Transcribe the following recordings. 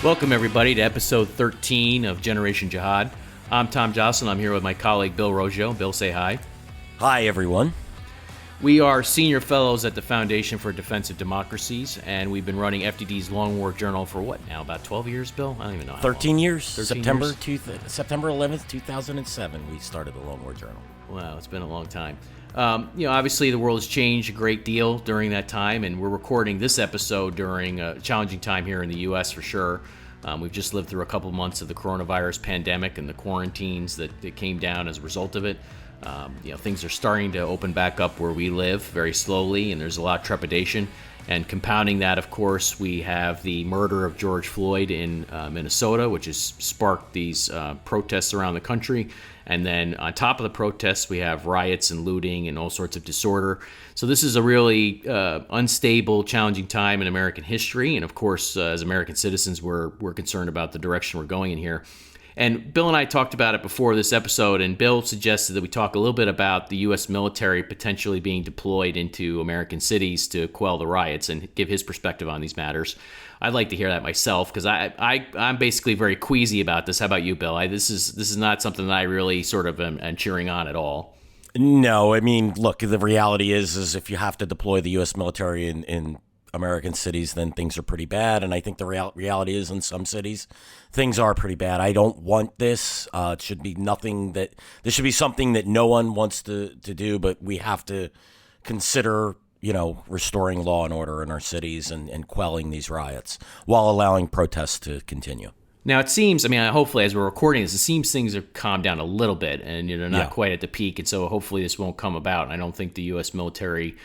Welcome, everybody, to episode 13 of Generation Jihad. I'm Tom Joscelyn. I'm here with my colleague, Bill Roggio. Bill, say hi. Hi, everyone. We are senior fellows at the Foundation for Defensive Democracies, and we've been running FDD's Long War Journal for what now, about 12 years, Bill? I don't even know. 13 years. 13 September 11th, 2007, we started the Long War Journal. Wow, it's been a long time. Obviously the world has changed a great deal during that time, and we're recording this episode during a challenging time here in the U.S. for sure. We've just lived through a couple months of the coronavirus pandemic and the quarantines that came down as a result of it. Things are starting to open back up where we live very slowly, and there's a lot of trepidation. And compounding that, of course, we have the murder of George Floyd in Minnesota, which has sparked these protests around the country. And then on top of the protests, we have riots and looting and all sorts of disorder. So this is a really unstable, challenging time in American history. And of course, as American citizens, we're concerned about the direction we're going in here. And Bill and I talked about it before this episode, and Bill suggested that we talk a little bit about the U.S. military potentially being deployed into American cities to quell the riots and give his perspective on these matters. I'd like to hear that myself, because I'm basically very queasy about this. How about you, Bill? This is not something that I really sort of am cheering on at all. No, I mean, look, the reality is if you have to deploy the U.S. military in American cities, then things are pretty bad. And I think the reality is in some cities, things are pretty bad. I don't want this. It should be this should be something that no one wants to do, but we have to consider, restoring law and order in our cities and quelling these riots while allowing protests to continue. Now, it seems, hopefully as we're recording this, it seems things have calmed down a little bit and not quite at the peak. And so hopefully this won't come about. And I don't think the U.S. military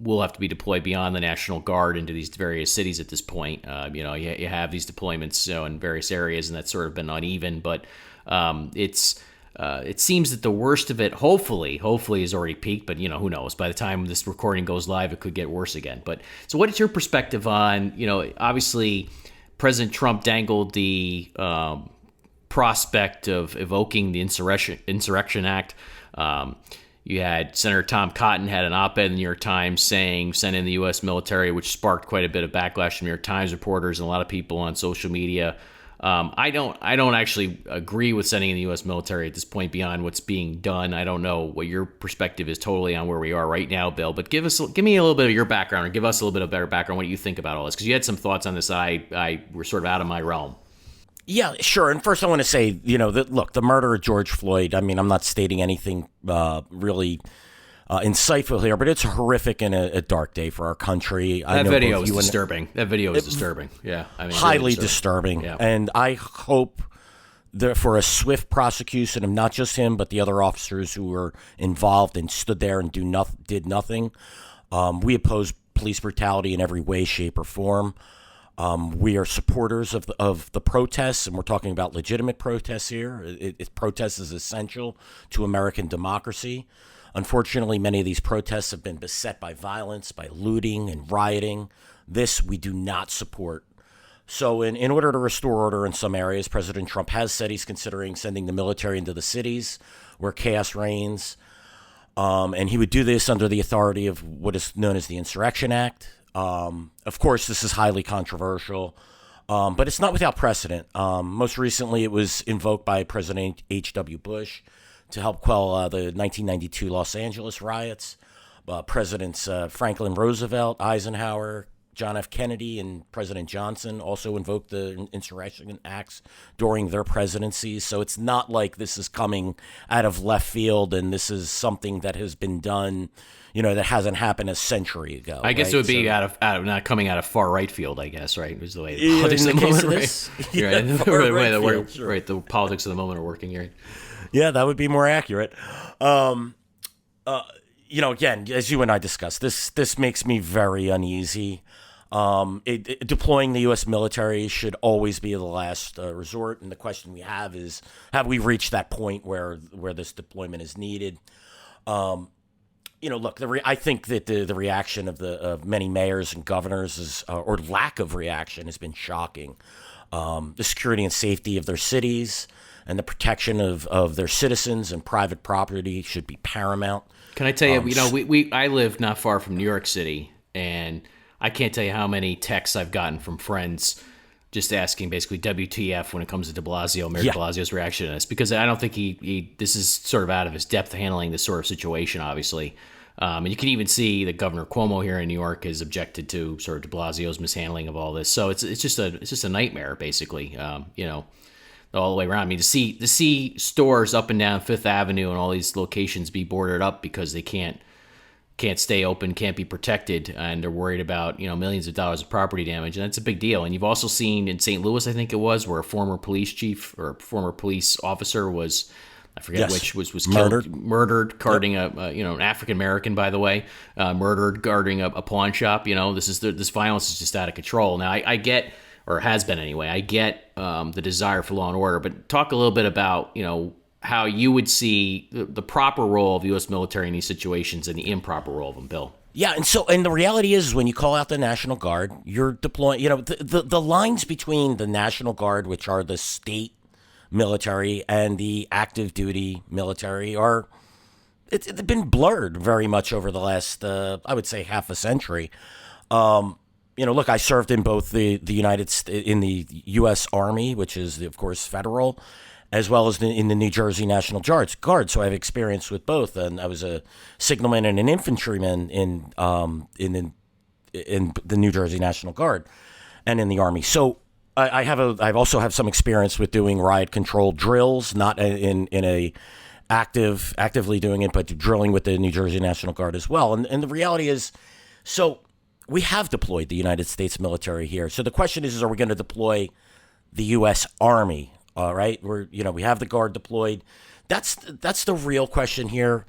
will have to be deployed beyond the National Guard into these various cities at this point. You have these deployments in various areas, and that's sort of been uneven. But it seems that the worst of it, hopefully, is already peaked. But who knows? By the time this recording goes live, it could get worse again. But so, what is your perspective on? Obviously, President Trump dangled the prospect of evoking the Insurrection Act. You had Senator Tom Cotton had an op-ed in the New York Times saying send in the U.S. military, which sparked quite a bit of backlash from New York Times reporters and a lot of people on social media. I don't actually agree with sending in the U.S. military at this point beyond what's being done. I don't know what your perspective is totally on where we are right now, Bill. But give me a little bit of your background, or give us a little bit of better background. What do you think about all this? Because you had some thoughts on this. I were sort of out of my realm. Yeah, sure. And first I want to say, the murder of George Floyd, I'm not stating anything really insightful here, but it's horrific and a dark day for our country. That video was disturbing. Yeah. Highly really disturbing. Yeah. And I hope for a swift prosecution of not just him, but the other officers who were involved and stood there and did nothing. We oppose police brutality in every way, shape, or form. We are supporters of the protests, and we're talking about legitimate protests here. Protest is essential to American democracy. Unfortunately, many of these protests have been beset by violence, by looting and rioting. This we do not support. So in order to restore order in some areas, President Trump has said he's considering sending the military into the cities where chaos reigns. And he would do this under the authority of what is known as the Insurrection Act. Of course, this is highly controversial, but it's not without precedent. Most recently, it was invoked by President H.W. Bush to help quell the 1992 Los Angeles riots. Presidents Franklin Roosevelt, Eisenhower, John F. Kennedy, and President Johnson also invoked the Insurrection Acts during their presidencies. So it's not like this is coming out of left field and this is something that has been done, that hasn't happened a century ago. I guess it would be out of not coming out of far right field, I guess, right? It was the way the politics of the moment, right? The politics of the moment are working here. Yeah, that would be more accurate. Again, as you and I discussed, this makes me very uneasy. Deploying the U.S. military should always be the last resort, and the question we have is, have we reached that point where this deployment is needed? Look, I think that the reaction of many mayors and governors or lack of reaction has been shocking. The security and safety of their cities and the protection of their citizens and private property should be paramount. Can I tell you, I live not far from New York City, and I can't tell you how many texts I've gotten from friends just asking basically WTF when it comes to de Blasio, Mayor Yeah. de Blasio's reaction to this, because I don't think this is sort of out of his depth handling this sort of situation, obviously. And you can even see that Governor Cuomo here in New York has objected to sort of de Blasio's mishandling of all this. So it's just a nightmare, basically. All the way around. I mean, to see stores up and down Fifth Avenue and all these locations be boarded up because they can't stay open, can't be protected, and they're worried about millions of dollars of property damage, and that's a big deal. And you've also seen in St. Louis, I think it was, where a former police chief or former police officer was, I forget which, was murdered guarding an African American, by the way, murdered guarding a pawn shop. This violence is just out of control. Now I get, or has been anyway, I get the desire for law and order, but talk a little bit about how you would see the proper role of U.S. military in these situations and the improper role of them, Bill. Yeah, and the reality is when you call out the National Guard, you're deploying, the lines between the National Guard, which are the state military, and the active duty military it's been blurred very much over the last, I would say, half a century. Look, I served in both the in the U.S. Army, which is, of course, federal, as well as in the New Jersey National Guard. So I have experience with both. And I was a signalman and an infantryman in the New Jersey National Guard and in the Army. So I also have some experience with doing riot control drills, not in a actively doing it, but drilling with the New Jersey National Guard as well. And the reality is, so we have deployed the United States military here. So the question is are we going to deploy the U.S. Army? All right, we have the Guard deployed. That's the real question here.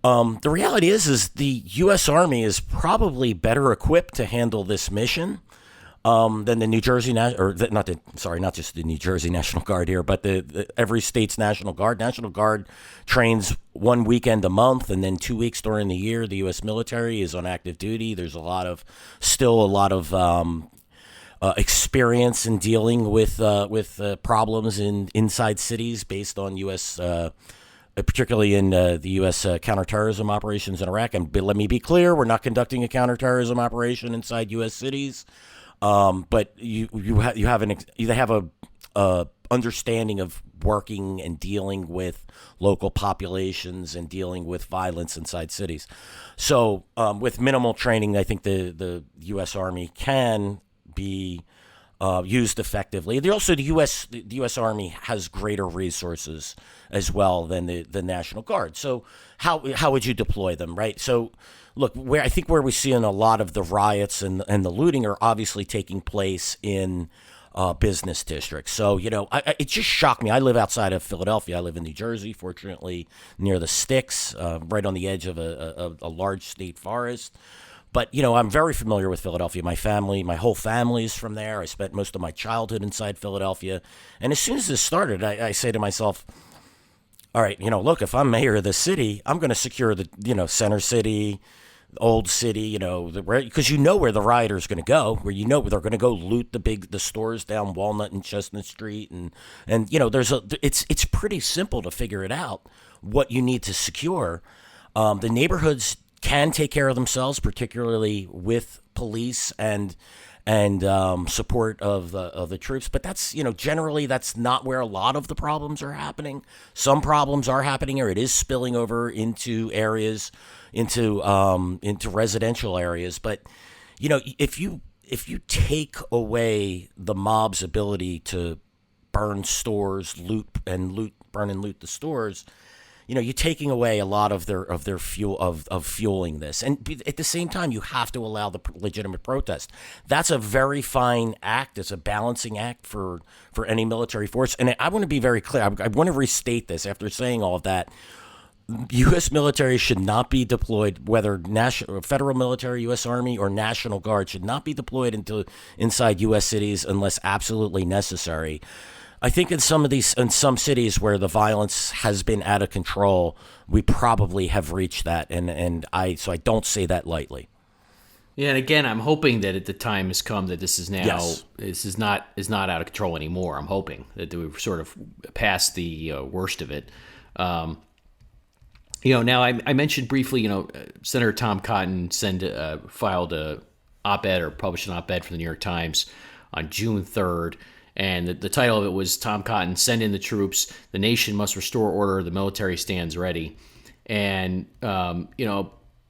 The reality is the U.S. Army is probably better equipped to handle this mission than the New Jersey not just the New Jersey National Guard here, but every state's National Guard. National Guard trains 1 weekend a month, and then 2 weeks during the year. The U.S. military is on active duty. There's still a lot of experience in dealing with problems inside cities based on U.S. Particularly in the U.S. Counterterrorism operations in Iraq. And let me be clear: we're not conducting a counterterrorism operation inside U.S. cities. But they have a understanding of working and dealing with local populations and dealing with violence inside cities. So with minimal training, I think the U.S. Army can be used effectively. The U.S. Army has greater resources as well than the National Guard. So how would you deploy them, right? So look, where we see in a lot of the riots and the looting are obviously taking place in business districts. So it just shocked me. I live outside of Philadelphia. I live in New Jersey, fortunately near the sticks, right on the edge of a large state forest. But, I'm very familiar with Philadelphia. My whole family is from there. I spent most of my childhood inside Philadelphia. And as soon as this started, I say to myself, all right, look, if I'm mayor of the city, I'm going to secure the, Center City, Old City, because where the rioters are going to go, where they're going to go loot the stores down Walnut and Chestnut Street. And it's pretty simple to figure it out, what you need to secure. The neighborhoods can take care of themselves, particularly with police and support of the troops. But that's generally that's not where a lot of the problems are happening. Some problems are happening, or it is spilling over into areas, into residential areas. But if you take away the mob's ability to burn stores, burn and loot the stores, you're taking away a lot of their fuel of fueling this, and at the same time, you have to allow the legitimate protest. That's a very fine act. It's a balancing act for any military force. And I want to be very clear. I want to restate this after saying all of that. U.S. military should not be deployed, whether federal military, U.S. Army, or National Guard, should not be deployed inside U.S. cities unless absolutely necessary. I think in some cities where the violence has been out of control, we probably have reached that, so I don't say that lightly. Yeah, and again, I'm hoping that the time has come that this is now Yes. this is not out of control anymore. I'm hoping that we've sort of passed the worst of it. Now I mentioned briefly, Senator Tom Cotton filed a op-ed or published an op-ed for the New York Times on June 3rd. And the title of it was Tom Cotton, Send in the Troops. The Nation Must Restore Order. The Military Stands Ready. And,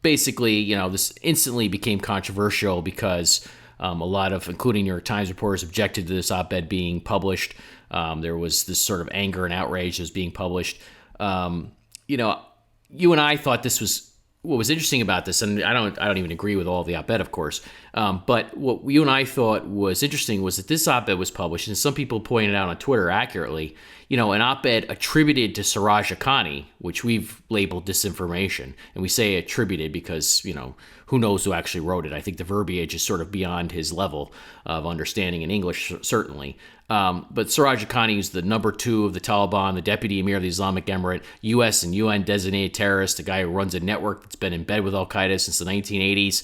basically, this instantly became controversial because a lot of, including New York Times reporters, objected to this op-ed being published. There was this sort of anger and outrage that was being published. You and I thought this was what was interesting about this, and I don't even agree with all of the op-ed, of course. But what you and I thought was interesting was that this op-ed was published, and some people pointed out on Twitter accurately, an op-ed attributed to Siraj Haqqani, which we've labeled disinformation, and we say attributed because who knows who actually wrote it. I think the verbiage is sort of beyond his level of understanding in English, certainly. But Siraj Haqqani is the number 2 of the Taliban, the deputy emir of the Islamic Emirate, U.S. and UN designated terrorist, the guy who runs a network that's been in bed with Al-Qaeda since the 1980s.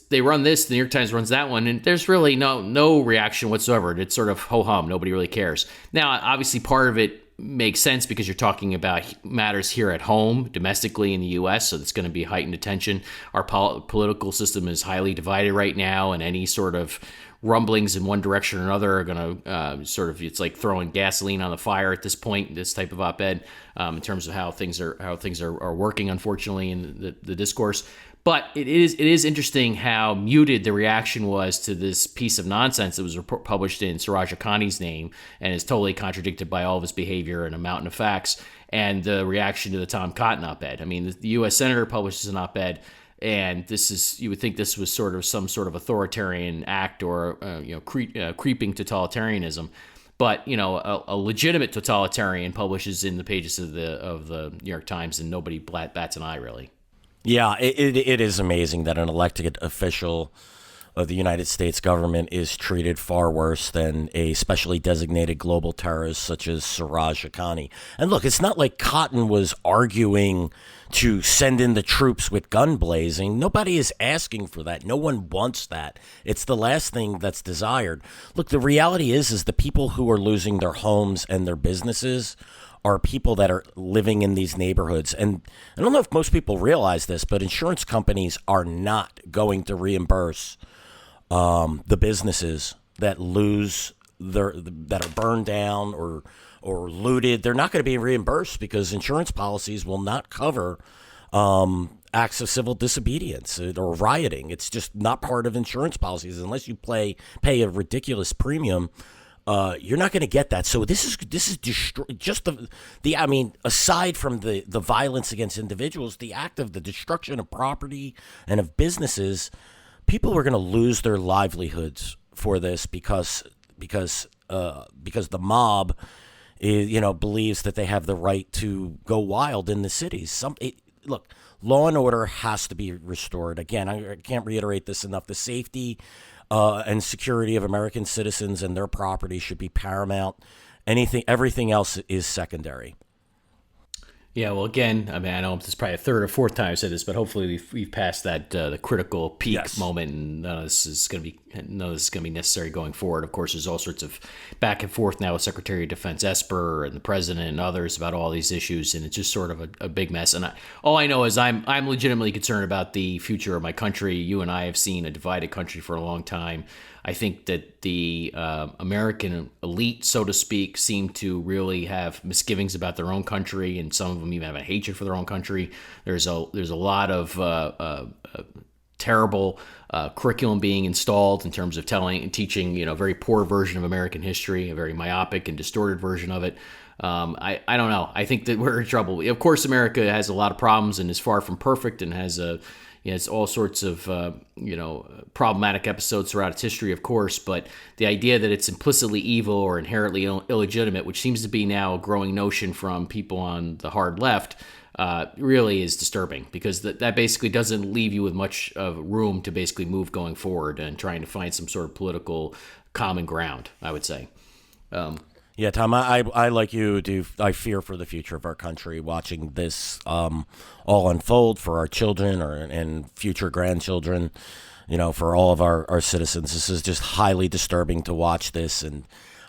They run this, the New York Times runs that one, and there's really no reaction whatsoever. It's sort of ho-hum. Nobody really cares. Now, obviously, part of it makes sense because you're talking about matters here at home, domestically in the U.S., so it's going to be heightened attention. Our political system is highly divided right now, and any sort of rumblings in one direction or another are going to it's like throwing gasoline on the fire at this point, this type of op-ed, in terms of how things are working, unfortunately, in the discourse. But it is interesting how muted the reaction was to this piece of nonsense that was published in Siraj Haqqani's name and is totally contradicted by all of his behavior and a mountain of facts, and the reaction to the Tom Cotton op-ed. I mean, the U.S. Senator publishes an op-ed, and you would think this was sort of some sort of authoritarian act or creeping totalitarianism. But a legitimate totalitarian publishes in the pages of the New York Times, and nobody bats an eye, really. Yeah, it is amazing that an elected official of the United States government is treated far worse than a specially designated global terrorist such as Siraj Haqqani. And look, it's not like Cotton was arguing to send in the troops with gun blazing. Nobody is asking for that. No one wants that. It's the last thing that's desired. Look, the reality is the people who are losing their homes and their businesses are people that are living in these neighborhoods. And I don't know if most people realize this, but insurance companies are not going to reimburse the businesses that that are burned down or looted. They're not going to be reimbursed because insurance policies will not cover acts of civil disobedience or rioting. It's just not part of insurance policies unless you pay a ridiculous premium. You're not going to get that. So this is just I mean, aside from the violence against individuals, the act of the destruction of property and of businesses, people are going to lose their livelihoods for this because the mob believes that they have the right to go wild in the cities. Look, law and order has to be restored. Again, I can't reiterate this enough. The safety and security of American citizens and their property should be paramount. Everything else is secondary. Yeah, well, again, I mean, I know this is probably a third or fourth time I said this, but hopefully we've passed that the critical peak moment, and none of this is going to be necessary going forward. Of course, there's all sorts of back and forth now with Secretary of Defense Esper and the President and others about all these issues, and it's just sort of a big mess. And all I know is I'm legitimately concerned about the future of my country. You and I have seen a divided country for a long time. I think that the American elite, so to speak, seem to really have misgivings about their own country, and some of them even have a hatred for their own country. There's a lot of terrible curriculum being installed in terms of teaching, a very poor version of American history, a very myopic and distorted version of it. I don't know. I think that we're in trouble. Of course, America has a lot of problems and is far from perfect and has it's all sorts of, problematic episodes throughout its history, of course, but the idea that it's implicitly evil or inherently illegitimate, which seems to be now a growing notion from people on the hard left, really is disturbing, because that basically doesn't leave you with much of room to basically move going forward and trying to find some sort of political common ground, I would say. Yeah, Tom, I like you do. I fear for the future of our country, watching this all unfold for our children and future grandchildren, for all of our citizens. This is just highly disturbing to watch this, and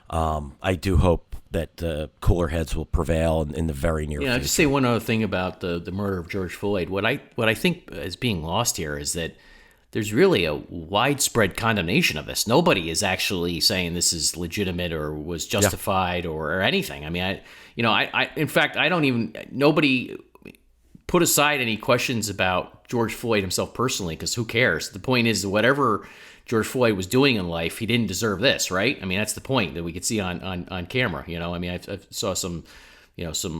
I do hope that cooler heads will prevail in the very near future. I'll just say one other thing about the murder of George Floyd. What I think is being lost here is that there's really a widespread condemnation of this. Nobody is actually saying this is legitimate or was justified or anything. I mean, in fact, I don't even, nobody put aside any questions about George Floyd himself personally, because who cares? The point is, whatever George Floyd was doing in life, he didn't deserve this, right? I mean, that's the point that we could see on camera. I mean, I saw some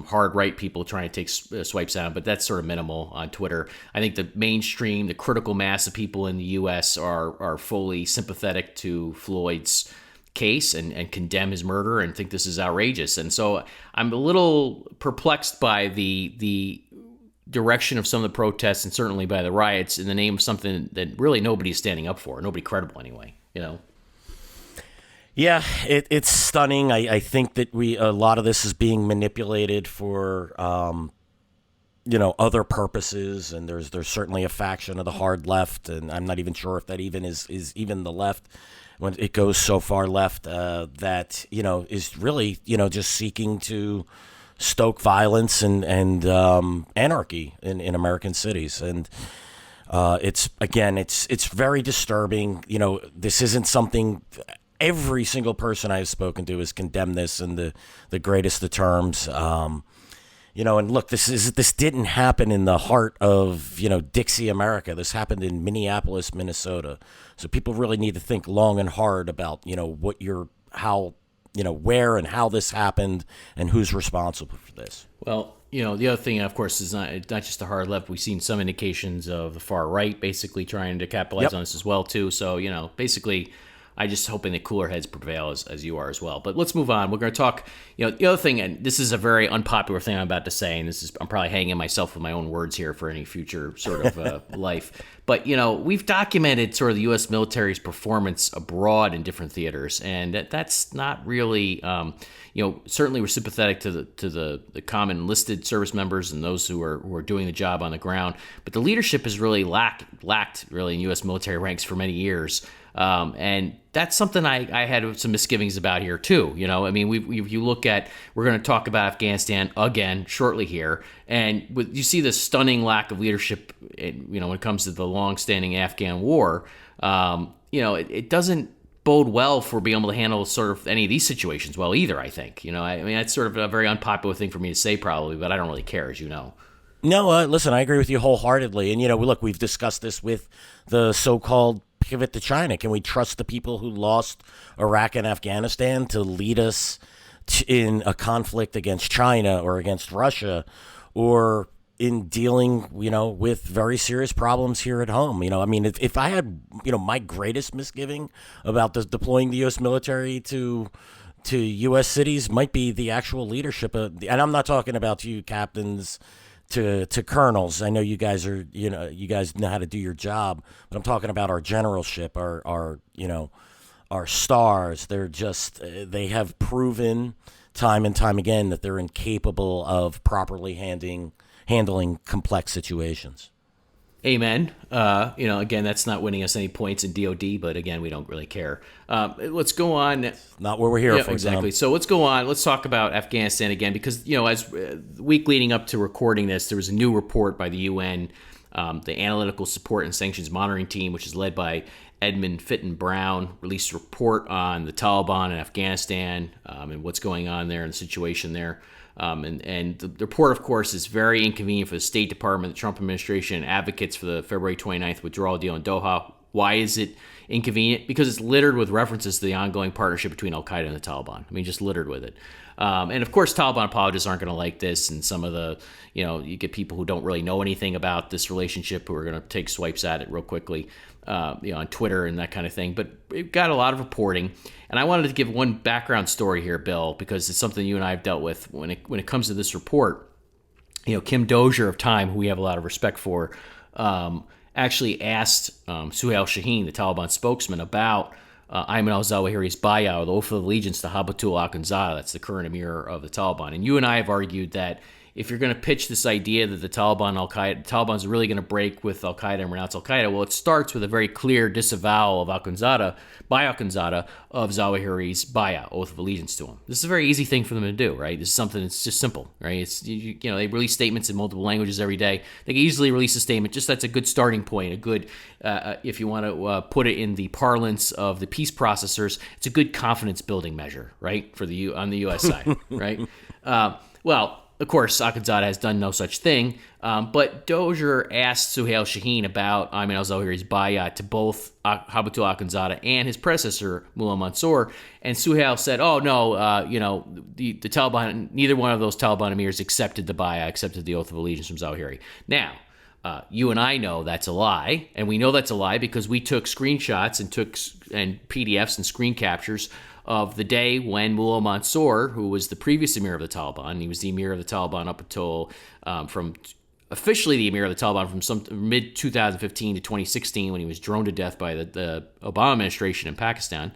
hard right people trying to take swipes at him, but that's sort of minimal on Twitter. I think the mainstream, the critical mass of people in the U.S. are fully sympathetic to Floyd's case and condemn his murder and think this is outrageous. And so I'm a little perplexed by the direction of some of the protests, and certainly by the riots, in the name of something that really nobody's standing up for, nobody credible anyway. Yeah, it's stunning. I think that a lot of this is being manipulated for other purposes, and there's certainly a faction of the hard left, and I'm not even sure if that even is even the left, when it goes so far left, that is really just seeking to stoke violence and anarchy in American cities. And it's very disturbing. This isn't something. Every single person I've spoken to has condemned this in the greatest of terms. And look, this didn't happen in the heart of Dixie, America. This happened in Minneapolis, Minnesota. So people really need to think long and hard about where and how this happened and who's responsible for this. Well, the other thing, of course, is not just the hard left. We've seen some indications of the far right basically trying to capitalize on this as well, too. So, basically, I'm just hoping that cooler heads prevail as you are as well. But let's move on. We're going to talk, the other thing, and this is a very unpopular thing I'm about to say, and I'm probably hanging myself with my own words here for any future sort of life. But, we've documented sort of the U.S. military's performance abroad in different theaters, and that's not really, certainly we're sympathetic to the common enlisted service members and those who are doing the job on the ground. But the leadership has really lacked really in U.S. military ranks for many years. And that's something I had some misgivings about here too. I mean, if you look at, we're going to talk about Afghanistan again shortly here, and you see the stunning lack of leadership, when it comes to the long-standing Afghan war. It doesn't bode well for being able to handle sort of any of these situations well either, I think. I mean, that's sort of a very unpopular thing for me to say probably, but I don't really care, as you know. No, listen, I agree with you wholeheartedly. And, look, we've discussed this with the so-called pivot to China. Can we trust the people who lost Iraq and Afghanistan to lead us in a conflict against China or against Russia, or in dealing, with very serious problems here at home? I mean, if I had, my greatest misgiving about deploying the U.S. military to U.S. cities might be the actual leadership and I'm not talking about you captains to colonels. I know you guys you guys know how to do your job, but I'm talking about our generalship, our stars. They have proven time and time again that they're incapable of properly handling complex situations. Amen. Again, that's not winning us any points in DOD, but again, we don't really care. Let's go on. Not what we're here for. Exactly. So let's go on. Let's talk about Afghanistan again, because, as the week leading up to recording this, there was a new report by the UN, the Analytical Support and Sanctions Monitoring Team, which is led by Edmund Fitton Brown, released a report on the Taliban in Afghanistan and what's going on there and the situation there. And the report, of course, is very inconvenient for the State Department, the Trump administration, and advocates for the February 29th withdrawal deal in Doha. Why is it inconvenient? Because it's littered with references to the ongoing partnership between Al-Qaeda and the Taliban. I mean, just littered with it. And, of course, Taliban apologists aren't going to like this. And some of the, you get people who don't really know anything about this relationship who are going to take swipes at it real quickly, on Twitter and that kind of thing. But it got a lot of reporting. And I wanted to give one background story here, Bill, because it's something you and I have dealt with when it comes to this report. Kim Dozier of Time, who we have a lot of respect for, actually asked Suhail Shaheen, the Taliban spokesman, about Ayman al-Zawahiri's bay'ah, the oath of allegiance to Habatul al-Aqanzada. That's the current emir of the Taliban. And you and I have argued that if you're going to pitch this idea that the Taliban's really going to break with Al Qaeda and renounce Al Qaeda, well, it starts with a very clear disavowal of by Akhundzada of Zawahiri's bay'ah, oath of allegiance to him. This is a very easy thing for them to do, right? This is something that's just simple, right? It's they release statements in multiple languages every day. They can easily release a statement. Just that's a good starting point. A good, if you want to put it in the parlance of the peace processors, it's a good confidence building measure, right? On the U.S. side, right? Well, of course, Akhundzada has done no such thing, but Dozier asked Suhail Shaheen about Ayman al-Zawahiri's bay'ah to both Habatul Akhundzada and his predecessor, Mullah Mansour, and Suhail said, oh, no, the Taliban, neither one of those Taliban emirs accepted the bay'ah, accepted the oath of allegiance from Zawahiri. Now, you and I know that's a lie, and we know that's a lie because we took screenshots and PDFs and screen captures of the day when Mullah Mansour, who was the previous emir of the Taliban, he was the emir of the Taliban up until officially the emir of the Taliban from some mid-2015 to 2016 when he was droned to death by the Obama administration in Pakistan.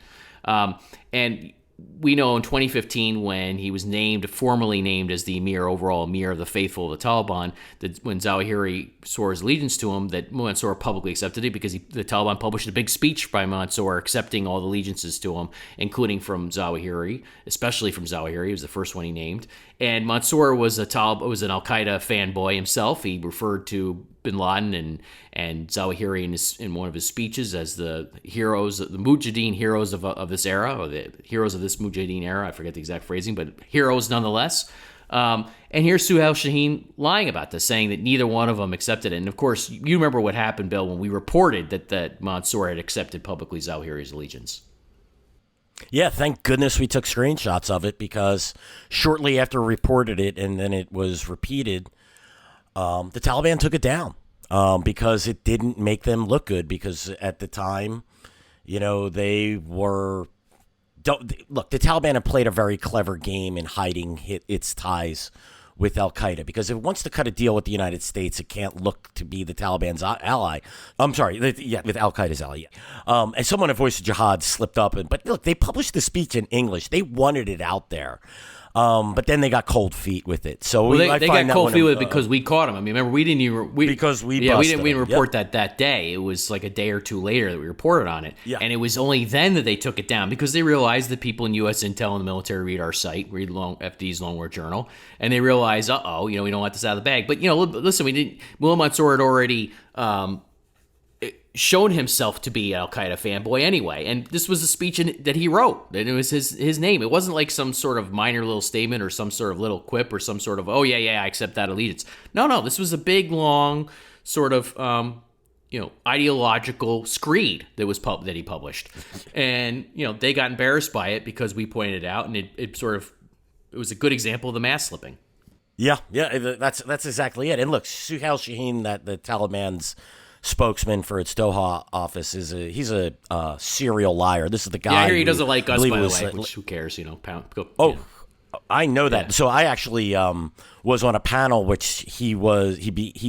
And we know in 2015 when he was formally named as the overall emir of the faithful of the Taliban, that when Zawahiri swore his allegiance to him, that Mansour publicly accepted it because the Taliban published a big speech by Mansour accepting all the allegiances to him, including from Zawahiri, especially from Zawahiri. He was the first one he named. And Mansour was an Al-Qaeda fanboy himself. He referred to bin Laden and Zawahiri in one of his speeches as the heroes, the Mujahideen heroes of this era, or the heroes of this Mujahideen era. I forget the exact phrasing, but heroes nonetheless. And here's Suhail Shaheen lying about this, saying that neither one of them accepted it. And of course, you remember what happened, Bill, when we reported that Mansour had accepted publicly Zawahiri's allegiance. Yeah, thank goodness we took screenshots of it, because shortly after we reported it and then it was repeated, the Taliban took it down because it didn't make them look good, because at the time, they were... Look, the Taliban have played a very clever game in hiding its ties with Al-Qaeda, because if it wants to cut a deal with the United States, it can't look to be the Taliban's ally. I'm sorry, with Al-Qaeda's ally. And someone at Voice of Jihad slipped up, but look, they published the speech in English. They wanted it out there. But then they got cold feet with it. So they got cold feet with it because we caught them. I mean, remember, we didn't even we didn't report that day. It was like a day or two later that we reported on it, and it was only then that they took it down because they realized that people in U.S. intel and the military read our site, read FD's Long War Journal, and they realized, we don't want this out of the bag. But listen, Mullah Mansour had already shown himself to be an Al-Qaeda fanboy anyway, and this was a speech that he wrote, and it was his name. It wasn't like some sort of minor little statement or some sort of little quip or some sort of, I accept that allegiance. No, this was a big, long sort of, ideological screed that he published. And, they got embarrassed by it because we pointed it out, and it was a good example of the mask slipping. Yeah, that's exactly it. And look, Suhail Shaheen, that the Taliban's spokesman for its Doha office, he's a serial liar. This is the guy. Yeah, I hear he doesn't like us, by the way. Which, who cares? I know that. Yeah. So I actually was on a panel which he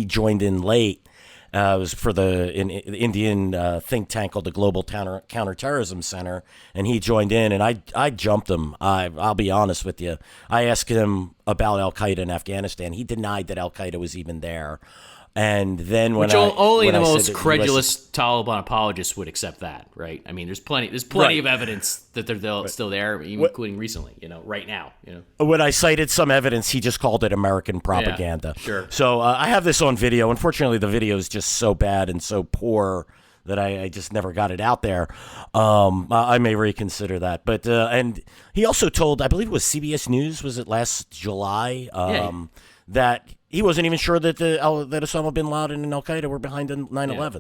joined in late. It was for the Indian think tank called the Global Counterterrorism Center, and he joined in, and I jumped him. I'll be honest with you. I asked him about Al Qaeda in Afghanistan. He denied that Al Qaeda was even there. And then only the most credulous Taliban apologists would accept that, right? I mean, there's plenty of evidence that they're still there, including recently, right now. When I cited some evidence, he just called it American propaganda. Yeah, sure. So I have this on video. Unfortunately, the video is just so bad and so poor that I just never got it out there. I may reconsider that. But and he also told, I believe it was CBS News, was it last July, that he wasn't even sure that that Osama bin Laden and Al Qaeda were behind 9/11. Yeah.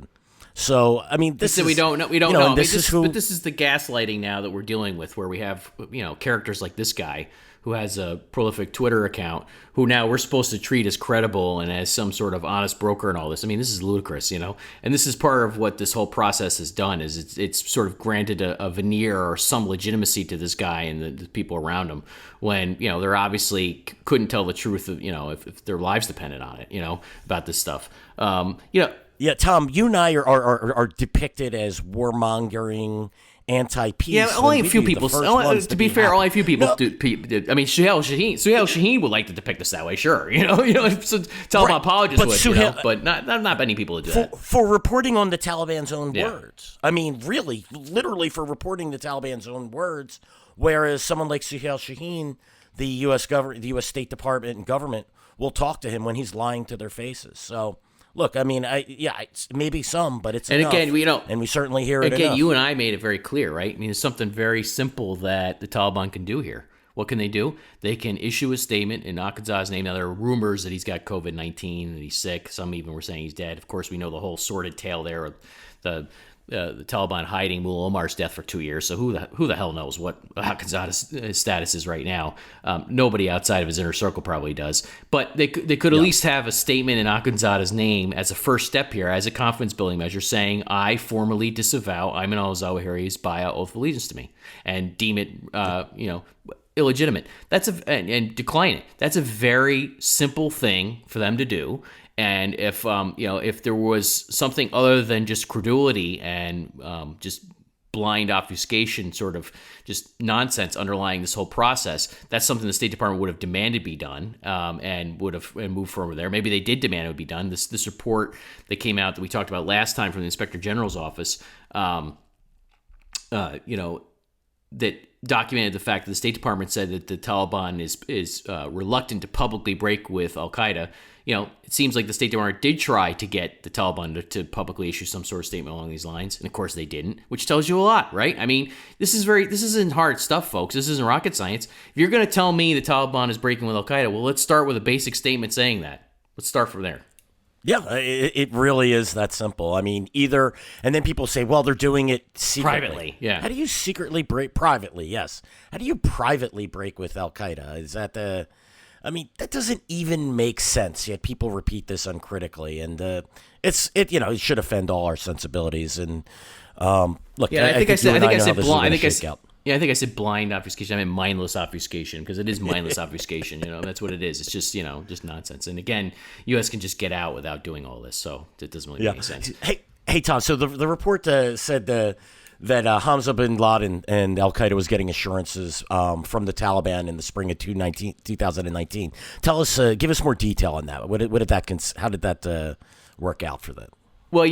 So I mean, we don't know. But this is the gaslighting now that we're dealing with, where we have characters like this guy who has a prolific Twitter account, who now we're supposed to treat as credible and as some sort of honest broker and all this. I mean, this is ludicrous, And this is part of what this whole process has done, is it's sort of granted a veneer or some legitimacy to this guy and the people around him when, they're obviously couldn't tell the truth of, if their lives depended on it, about this stuff. Yeah, Tom, you and I are depicted as warmongering, anti-peace. Yeah, only a we'd few be the people. first ones To be fair, happy. only a few people No, did. I mean, Suhail Shaheen would like to depict us that way, sure. So Taliban Right, apologists but would, but not many people would do that. for reporting on the Taliban's own Yeah. words. I mean, really, literally for reporting the Taliban's own words. Whereas someone like Suhail Shaheen, the U.S. the U.S. State Department and government will talk to him when he's lying to their faces. So, look, I mean, it's maybe some, but it's And enough. again, and we certainly hear it again, enough. you and I made it very clear, right? I mean, it's something very simple that the Taliban can do here. What can they do? They can issue a statement in Akhundzada's name. Now, there are rumors that he's got COVID-19 and he's sick. Some even were saying he's dead. Of course, we know the whole sordid tale there of the Taliban hiding Mullah Omar's death for 2 years. So who the hell knows what Akhundzada's status is right now? Nobody outside of his inner circle probably does. But they could at least have a statement in Akhundzada's name as a first step here, as a confidence-building measure, saying, I formally disavow Ayman al-Zawahiri's bay'ah oath of allegiance to me, and deem it, illegitimate. And decline it. That's a very simple thing for them to do. And if there was something other than just credulity and just blind obfuscation, sort of just nonsense underlying this whole process, that's something the State Department would have demanded be done, and would have moved forward there. Maybe they did demand it would be done. This report that came out that we talked about last time from the Inspector General's office, that documented the fact that the State Department said that the Taliban is reluctant to publicly break with Al-Qaeda. It seems like the State Department did try to get the Taliban to publicly issue some sort of statement along these lines, and of course they didn't, which tells you a lot, right? I mean, this isn't hard stuff, folks. This isn't rocket science. If you're going to tell me the Taliban is breaking with Al-Qaeda, well, let's start with a basic statement saying that. Let's start from there. Yeah, it really is that simple. I mean, and then people say, well, they're doing it secretly. Privately, yeah. How do you secretly break, privately, yes. How do you privately break with Al-Qaeda? Is that that doesn't even make sense, yet people repeat this uncritically. And it should offend all our sensibilities. And look, Yeah, I think I said blind. I think I said blind obfuscation. I meant mindless obfuscation, because it is mindless obfuscation. That's what it is. It's just just nonsense. And again, U.S. can just get out without doing all this, so it doesn't really make any sense. Hey, Tom. So the report said that Hamza bin Laden and Al Qaeda was getting assurances from the Taliban in the spring of 2019. Tell us, give us more detail on that. How did that work out for them? Well,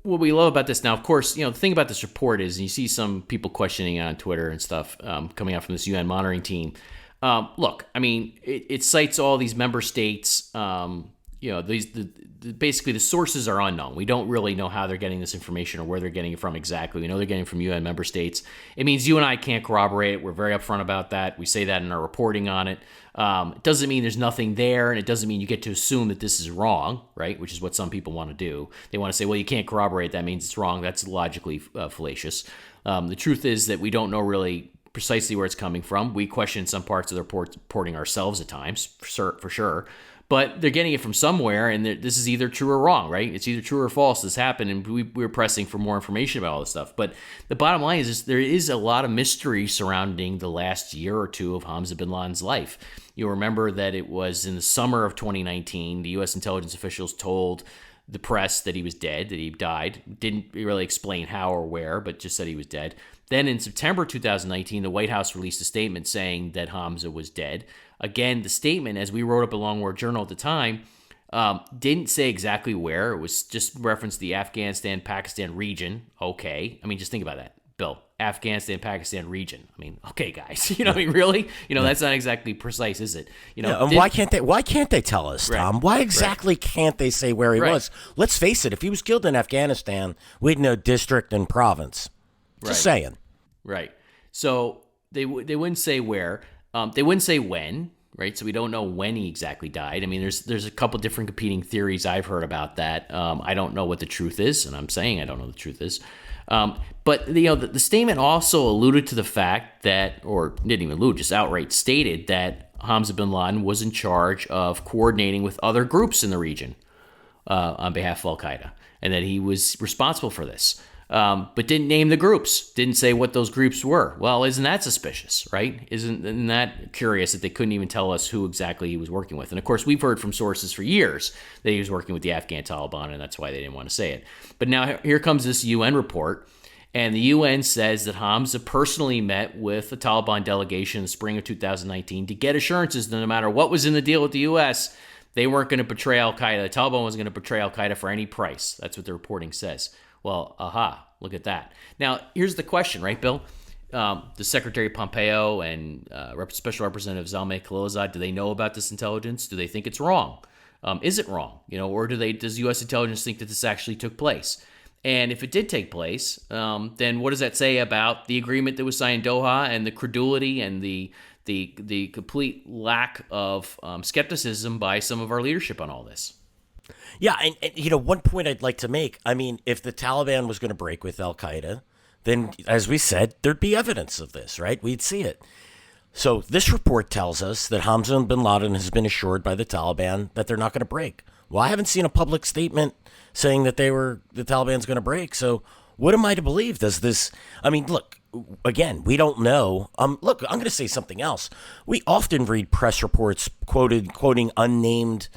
what we love about this now, of course, the thing about this report is, and you see some people questioning it on Twitter and stuff coming out from this UN monitoring team. Look, I mean, it cites all these member states. Basically the sources are unknown. We don't really know how they're getting this information or where they're getting it from exactly. We know they're getting it from UN member states. It means you and I can't corroborate it. We're very upfront about that. We say that in our reporting on it. It doesn't mean there's nothing there, and it doesn't mean you get to assume that this is wrong, right? Which is what some people want to do. They want to say, well, you can't corroborate. That means it's wrong. That's logically fallacious. The truth is that we don't know really precisely where it's coming from. We question some parts of the reporting ourselves at times, for sure. But they're getting it from somewhere, and this is either true or wrong, right? It's either true or false. This happened, and we're pressing for more information about all this stuff. But the bottom line is there is a lot of mystery surrounding the last year or two of Hamza bin Laden's life. You'll remember that it was in the summer of 2019, the U.S. intelligence officials told the press that he was dead, that he died. Didn't really explain how or where, but just said he was dead. Then in September 2019, the White House released a statement saying that Hamza was dead. Again, the statement, as we wrote up in Long War Journal at the time, didn't say exactly where. It was just referenced the Afghanistan-Pakistan region. Okay. I mean, just think about that, Bill. Afghanistan-Pakistan region. I mean, okay, guys. Really? That's not exactly precise, is it? And why can't they tell us, Tom? Right. Why exactly can't they say where he was? Let's face it. If he was killed in Afghanistan, we'd know district and province. Just saying. Right. So they wouldn't say where. They wouldn't say when, right? So we don't know when he exactly died. I mean, there's a couple different competing theories I've heard about that. I don't know what the truth is, and I'm saying I don't know the truth is. But the statement also alluded to the fact that, or didn't even allude, just outright stated that Hamza bin Laden was in charge of coordinating with other groups in the region on behalf of Al-Qaeda, and that he was responsible for this. But didn't name the groups, didn't say what those groups were. Well, isn't that suspicious, right? Isn't that curious that they couldn't even tell us who exactly he was working with? And of course, we've heard from sources for years that he was working with the Afghan Taliban, and that's why they didn't want to say it. But now here comes this UN report, And the UN says that Hamza personally met with the Taliban delegation in the spring of 2019 to get assurances that no matter what was in the deal with the U.S., they weren't going to betray al-Qaeda. The Taliban wasn't going to betray al-Qaeda for any price. That's what the reporting says. Well, look at that. Now, here's the question, right, Bill? The Secretary Pompeo and Special Representative Zalmay Khalilzad, do they know about this intelligence? Do they think it's wrong? Is it wrong? Or does U.S. intelligence think that this actually took place? And if it did take place, then what does that say about the agreement that was signed in Doha and the credulity and the complete lack of skepticism by some of our leadership on all this? Yeah, and one point I'd like to make, I mean, if the Taliban was going to break with al-Qaeda, then, as we said, there'd be evidence of this, right? We'd see it. So this report tells us that Hamza bin Laden has been assured by the Taliban that they're not going to break. Well, I haven't seen a public statement saying that the Taliban's going to break. So what am I to believe? Look, again, we don't know. Look, I'm going to say something else. We often read press reports quoting unnamed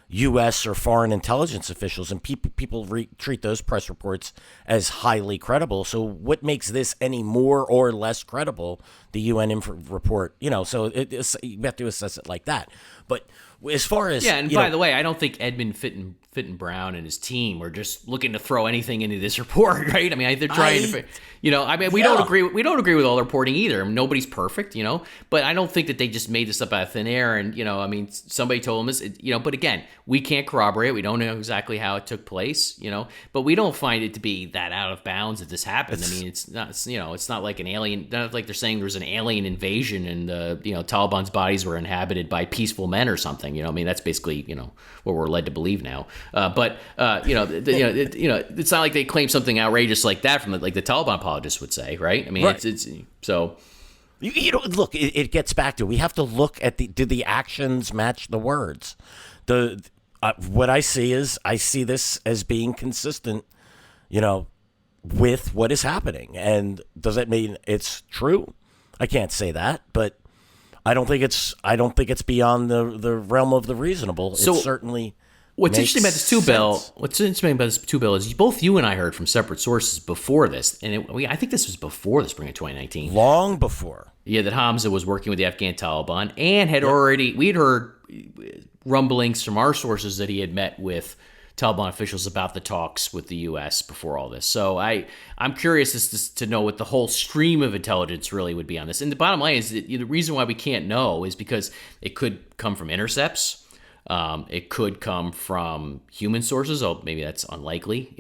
U.S. or foreign intelligence officials, and people treat those press reports as highly credible. So what makes this any more or less credible, the UN report? So you have to assess it like that. But as far as... Yeah, and by the way, I don't think Edmund Fitton Brown and his team are just looking to throw anything into this report, right? I mean, they're trying to... we don't agree with all the reporting either. Nobody's perfect, but I don't think that they just made this up out of thin air and, somebody told them this, but again, we can't corroborate it. We don't know exactly how it took place, but we don't find it to be that out of bounds that this happened. It's not like an alien, not like they're saying there was an alien invasion and Taliban's bodies were inhabited by peaceful men or something. That's basically, what we're led to believe now. It's not like they claim something outrageous like that from the Taliban apologists would say, right? I mean, right. It's so. Look, it gets back to, we have to look at do the actions match the words? What I see this as being consistent, with what is happening. And does that mean it's true? I can't say that, but I don't think it's beyond the realm of the reasonable. So, it certainly. What's interesting about this too, Bill, is both you and I heard from separate sources before this, and I think this was before the spring of 2019. Long before. Yeah, that Hamza was working with the Afghan Taliban and we'd heard rumblings from our sources that he had met with Taliban officials about the talks with the U.S. before all this. So I'm curious to know what the whole stream of intelligence really would be on this. And the bottom line is that the reason why we can't know is because it could come from intercepts. It could come from human sources. Oh, maybe that's unlikely.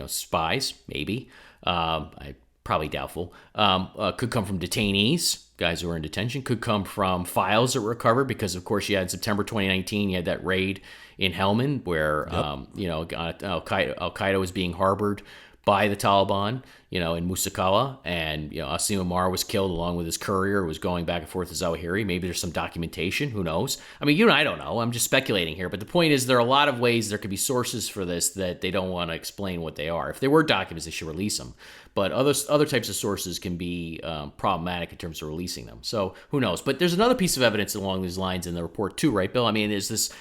Spies, maybe. Probably doubtful. Could come from detainees, guys who are in detention. Could come from files that were recovered because, of course, you had September 2019. You had that raid in Helmand where Al-Qaeda was being harbored by the Taliban, in Musakawa, and Asim Amar was killed along with his courier who was going back and forth to Zawahiri. Maybe there's some documentation. Who knows? I mean, I don't know. I'm just speculating here. But the point is, there are a lot of ways there could be sources for this that they don't want to explain what they are. If there were documents, they should release them. But other types of sources can be problematic in terms of releasing them. So who knows? But there's another piece of evidence along these lines in the report too, right, Bill? I mean, there's this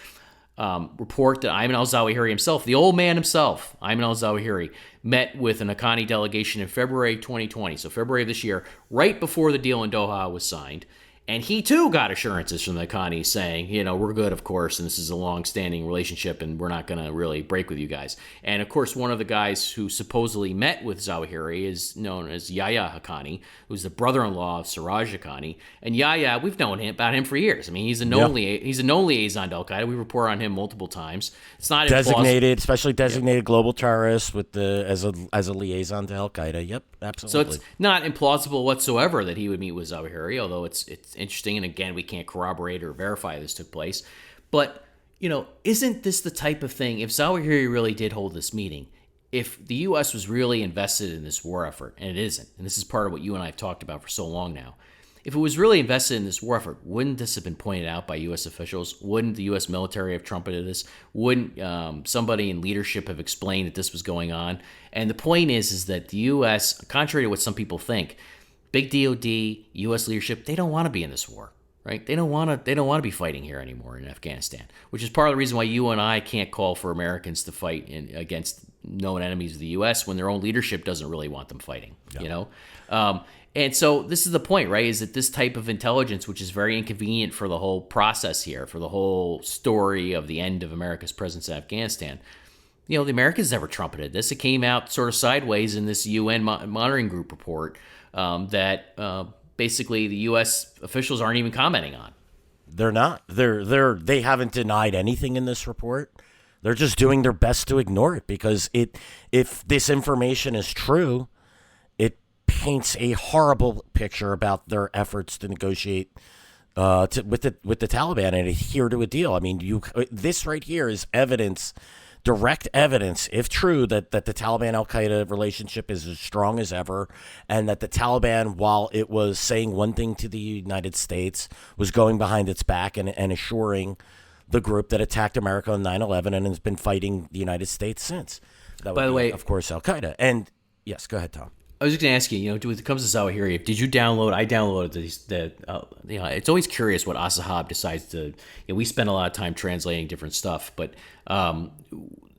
report that Ayman al-Zawahiri himself, the old man himself, Ayman al-Zawahiri, met with an Haqqani delegation in February 2020, so February of this year, right before the deal in Doha was signed. And he, too, got assurances from the Haqqanis saying, we're good, of course, and this is a long-standing relationship, and we're not going to really break with you guys. And, of course, one of the guys who supposedly met with Zawahiri is known as Yahya Haqqani, who's the brother-in-law of Siraj Haqqani. And Yahya, we've known about him for years. I mean, he's a known liaison to Al-Qaeda. We report on him multiple times. It's not designated global terrorist as a liaison to Al-Qaeda. Yep, absolutely. So it's not implausible whatsoever that he would meet with Zawahiri, although it's interesting, and again, we can't corroborate or verify this took place. But, isn't this the type of thing, if Zawahiri really did hold this meeting, if the U.S. was really invested in this war effort, and it isn't, and this is part of what you and I have talked about for so long now, if it was really invested in this war effort, wouldn't this have been pointed out by U.S. officials? Wouldn't the U.S. military have trumpeted this? Wouldn't somebody in leadership have explained that this was going on? And the point is that the U.S., contrary to what some people think, big DOD, U.S. leadership, they don't want to be in this war. right? They don't want to be fighting here anymore in Afghanistan, which is part of the reason why you and I can't call for Americans to fight against known enemies of the U.S. when their own leadership doesn't really want them fighting, And so this is the point, right, is that this type of intelligence, which is very inconvenient for the whole process here, for the whole story of the end of America's presence in Afghanistan, the Americans never trumpeted this. It came out sort of sideways in this UN monitoring group report that basically the U.S. officials aren't even commenting on. They're not. They haven't denied anything in this report. They're just doing their best to ignore it because if this information is true, it paints a horrible picture about their efforts to negotiate with the Taliban and adhere to a deal. I mean, this right here is evidence. Direct evidence, if true, that the Taliban-Al-Qaeda relationship is as strong as ever, and that the Taliban, while it was saying one thing to the United States, was going behind its back and assuring the group that attacked America on 9/11 and has been fighting the United States since. That By the way, of course, Al-Qaeda. And yes, go ahead, Tom. I was just going to ask you, when it comes to Zawahiri, did you download? I downloaded these. It's always curious what Asahab decides to. We spend a lot of time translating different stuff, but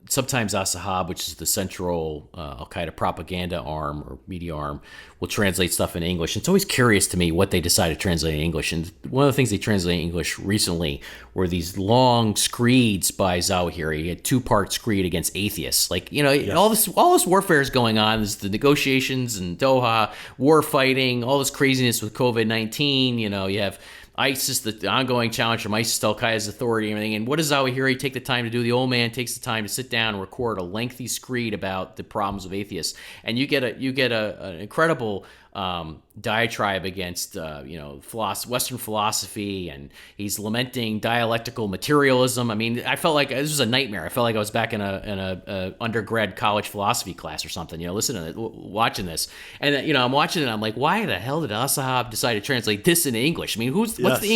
sometimes Asahab, which is the central Al Qaeda propaganda arm or media arm, will translate stuff in English. It's always curious to me what they decide to translate in English. And one of the things they translated in English recently were these long screeds by Zawahiri, a 2-part screed against atheists. Yes. all this warfare is going on. There's the negotiations in Doha, war fighting, all this craziness with COVID-19. You have ISIS, the ongoing challenge from ISIS to Al-Qaeda's authority and everything. And what does Zawahiri take the time to do? The old man takes the time to sit down and record a lengthy screed about the problems of atheists. And you get an incredible diatribe against Western philosophy, and he's lamenting dialectical materialism. I mean, I felt like this was a nightmare. I felt like I was back in a undergrad college philosophy class or something. Listening to it, watching this, and I'm watching it. And I'm like, why the hell did Asahab decide to translate this into English? I mean, what's the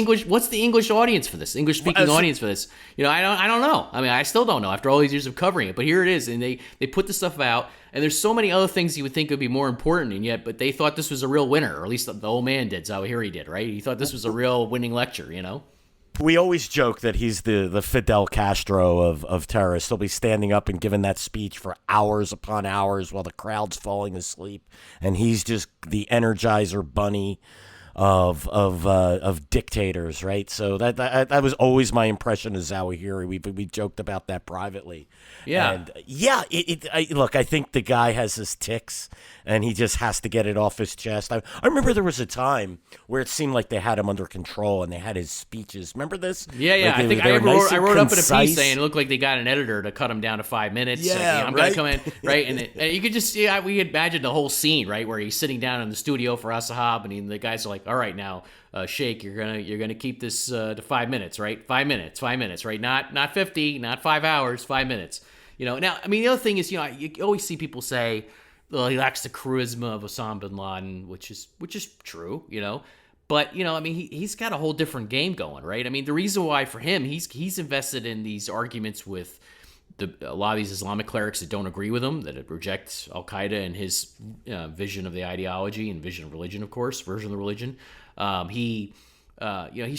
English audience for this? English speaking audience for this? I don't know. I mean, I still don't know after all these years of covering it. But here it is, and they put this stuff out. And there's so many other things you would think would be more important, and yet, but they thought this was a real winner, or at least the old man did. Zawahiri did, right? He thought this was a real winning lecture, We always joke that he's the Fidel Castro of terrorists. He'll be standing up and giving that speech for hours upon hours while the crowd's falling asleep, and he's just the Energizer bunny of dictators, right? So that was always my impression of Zawahiri. We joked about that privately. Yeah. And look, I think the guy has his tics, and he just has to get it off his chest. I remember there was a time where it seemed like they had him under control, and they had his speeches. Remember this? Yeah. I think I wrote up in a piece saying it looked like they got an editor to cut him down to 5 minutes. Yeah, I'm going to come in, right? And you could just see, we imagined the whole scene, right, where he's sitting down in the studio for Asahab, and the guys are like, all right, now, Sheikh, you're gonna keep this to 5 minutes, right? 5 minutes, right? Not 50, not 5 hours, 5 minutes. Now, I mean, the other thing is, you always see people say, well, he lacks the charisma of Osama bin Laden, which is true, But I mean, he's got a whole different game going, right? I mean, the reason why for him, he's invested in these arguments with a lot of these Islamic clerics that don't agree with him, that reject Al Qaeda and his vision of the ideology and vision of religion, of course, version of the religion. He's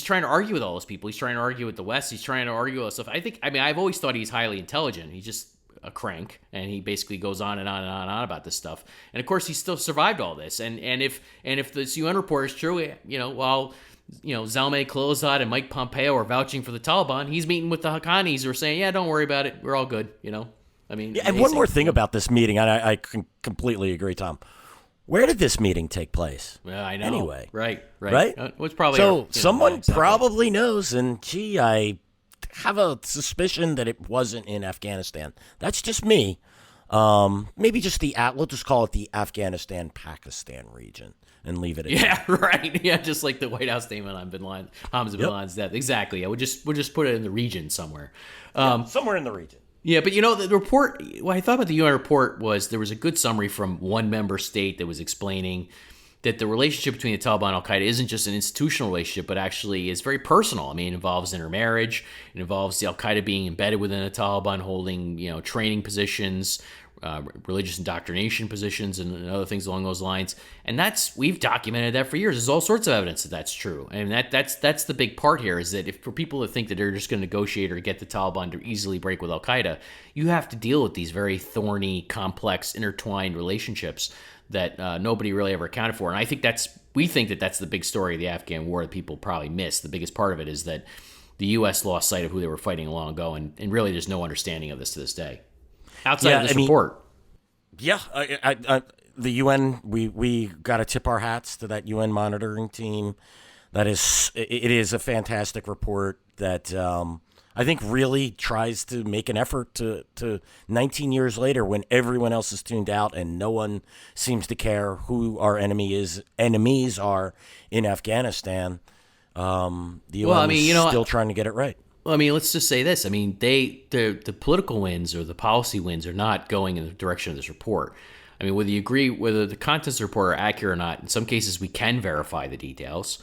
trying to argue with all those people. He's trying to argue with the West. He's trying to argue with stuff. I've always thought he's highly intelligent. He's just a crank, and he basically goes on and on and on and on about this stuff. And of course, he still survived all this. And if this UN report is true, while Zalmay Khalilzad and Mike Pompeo are vouching for the Taliban, he's meeting with the Haqqanis who are saying, yeah, don't worry about it. We're all good, I mean, yeah, and one more thing about this meeting, and I can completely agree, Tom. Where did this meeting take place? Yeah, I know. Anyway. Right? It's probably someone probably knows, and I have a suspicion that it wasn't in Afghanistan. That's just me. Maybe just we'll just call it the Afghanistan-Pakistan region and leave it at that. Yeah, right. Yeah, just like the White House statement on Hamza bin Laden's death. Exactly. Yeah, we'll just put it in the region somewhere. Somewhere in the region. Yeah, but the report, what I thought about the UN report was there was a good summary from one member state that was explaining that the relationship between the Taliban and Al-Qaeda isn't just an institutional relationship, but actually is very personal. I mean, it involves intermarriage. It involves the Al-Qaeda being embedded within the Taliban, holding, training positions, religious indoctrination positions, and other things along those lines. And we've documented that for years. There's all sorts of evidence that that's true. And that's the big part here, is that if for people that think that they're just going to negotiate or get the Taliban to easily break with Al-Qaeda, you have to deal with these very thorny, complex, intertwined relationships that nobody really ever accounted for. And I think we think that that's the big story of the Afghan war that people probably miss. The biggest part of it is that the U.S. lost sight of who they were fighting long ago, and really there's no understanding of this to this day. Outside of this report. Yeah, the UN, we got to tip our hats to that UN monitoring team. It is a fantastic report that I think really tries to make an effort to 19 years later, when everyone else is tuned out and no one seems to care who our enemies are in Afghanistan. The UN is still trying to get it right. Well, I mean, let's just say this. I mean, the political wins or the policy wins are not going in the direction of this report. I mean, whether you agree whether the contents of the report are accurate or not, in some cases we can verify the details,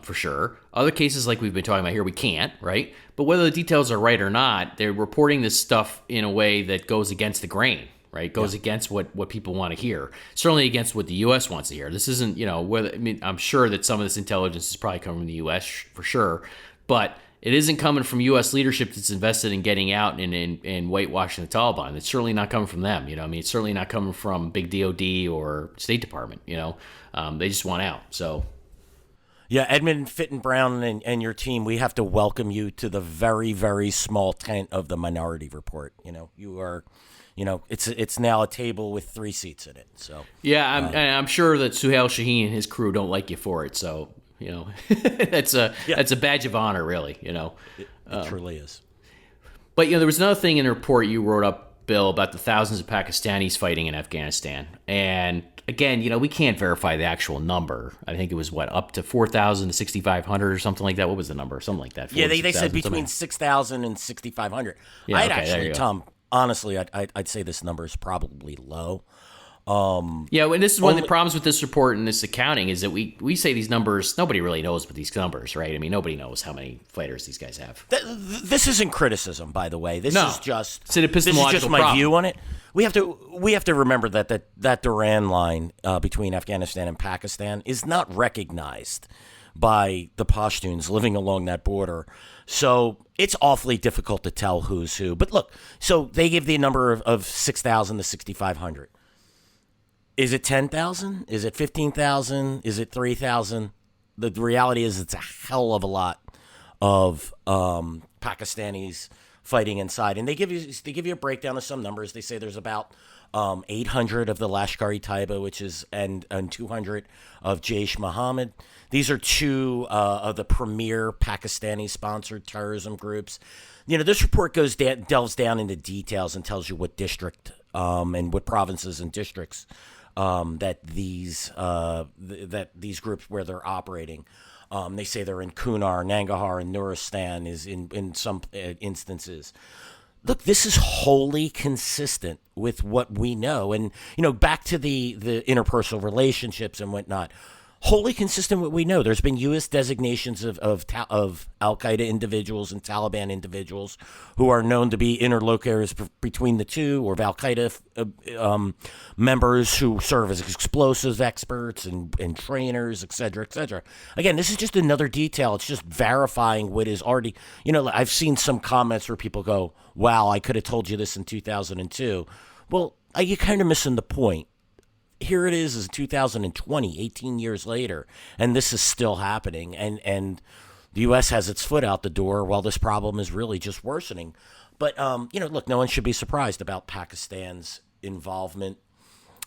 for sure. Other cases, like we've been talking about here, we can't, right? But whether the details are right or not, they're reporting this stuff in a way that goes against the grain, right? Goes against what people want to hear. Certainly against what the U.S. wants to hear. This isn't, I'm sure that some of this intelligence is probably coming from the U.S. for sure, but it isn't coming from U.S. leadership that's invested in getting out and whitewashing the Taliban. It's certainly not coming from them. It's certainly not coming from big DOD or State Department. They just want out. So, yeah, Edmund Fitton-Brown and your team, we have to welcome you to the very, very small tent of the Minority Report. You are, it's now a table with 3 seats in it. So yeah, I'm sure that Suhail Shaheen and his crew don't like you for it. So. That's a badge of honor, really. It truly is. But there was another thing in the report you wrote up, Bill, about the thousands of Pakistanis fighting in Afghanistan. And again, we can't verify the actual number. I think it was up to 4,000 to 6,500 or something like that. What was the number? Something like that. Yeah, they said between 6,000 and 6,500. Yeah, actually, Tom, honestly, I'd say this number is probably low. And this is one of the problems with this report and this accounting is that we say these numbers, nobody really knows what these numbers, right? I mean, nobody knows how many fighters these guys have. This isn't criticism, by the way. This is just it's an epistemological this is just my problem. view on it. We have to remember that Duran line between Afghanistan and Pakistan is not recognized by the Pashtuns living along that border. So it's awfully difficult to tell who's who. But look, so they give the number of 6,000 to 6,500. Is it 10,000? Is it 15,000? Is it 3,000? The reality is it's a hell of a lot of Pakistanis fighting inside. And they give you a breakdown of some numbers. They say there's about 800 of the Lashkar-e-Taiba, and 200 of Jaish-Mohammed. These are 2 of the premier Pakistani-sponsored terrorism groups. This report delves down into details and tells you what district and what provinces and districts that these groups where they're operating. They say they're in Kunar, Nangarhar, and Nuristan is in some instances. Look, this is wholly consistent with what we know, and back to the interpersonal relationships and whatnot. Wholly consistent with what we know. There's been U.S. designations of Al-Qaeda individuals and Taliban individuals who are known to be interlocutors between the two, or of Al-Qaeda members who serve as explosives experts and trainers, et cetera, et cetera. Again, this is just another detail. It's just verifying what is already, I've seen some comments where people go, wow, I could have told you this in 2002. Well, you're kind of missing the point. Here it is 2020, 18 years later, and this is still happening. And the U.S. has its foot out the door while this problem is really just worsening. But, look, no one should be surprised about Pakistan's involvement